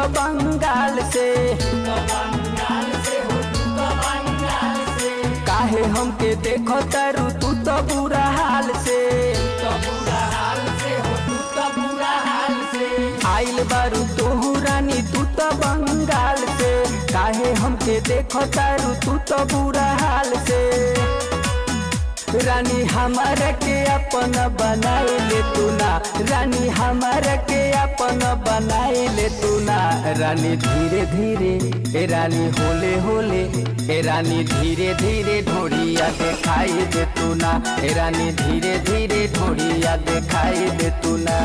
तो बंगाल से, काहे हमके देखो तारू तू तो बुरा हाल से, आइल बारू तोहू रानी तू तो बंगाल से, काहे हमके देखो तारू तू तो बुरा हाल से। रानी हमारा के अपन बनाए ले तू ना, रानी हमारा के अपन बनाए ले तू ना। रानी धीरे धीरे ए रानी होले होले, ए रानी धीरे धीरे ढोड़िया दिखाई दे तू ना, ए रानी धीरे धीरे ढोड़िया दिखाई दे तू ना।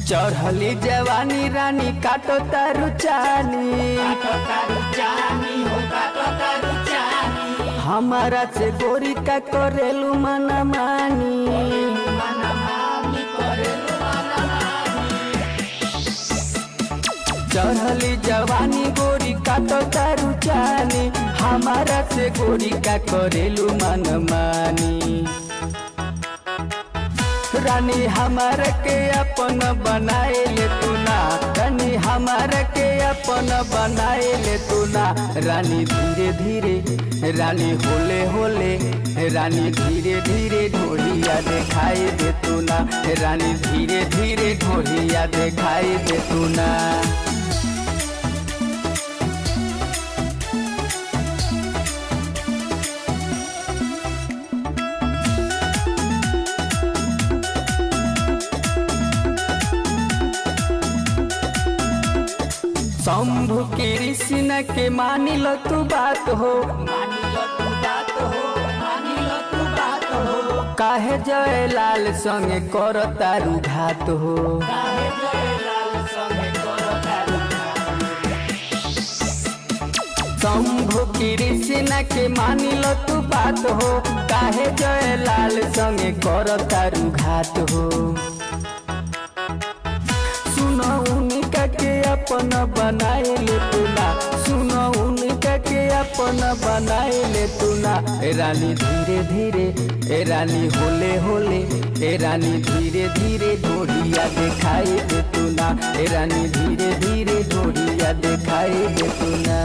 चढ़ली जवानी रानी काटो तारू चानी, हमारा से गोरी का करेलू मना मानी। चढ़ली जवानी गोरी काटो तारू चानी, हमारा से गोरी का करेलू मन मानी। रानी हमारा के अपन बनाए ले तू ना, रानी हमारा के अपन बनाए ले तू ना। रानी धीरे धीरे रानी होले होले, रानी धीरे धीरे ढोलिया दिखाई दे तू ना, रानी धीरे धीरे ढोलिया दिखाई दे तू ना। शंभु कृष्ण के मानी लो तू बात हो, काहे जयलाल संगे कर तारू घात हो। शंभु कृष्ण के मानी लो तू बात हो, काहे जयलाल संगे कर तारू घात हो। सुनो उनका के अपन बनाए ले तू ना, सुनो उनका के अपन बनाए ले तू ना। ए रानी धीरे धीरे ए रानी होले होले, ए रानी धीरे धीरे ढोड़िया दिखाई दे तू ना, ए रानी धीरे धीरे ढोड़िया दिखाई दे तू ना।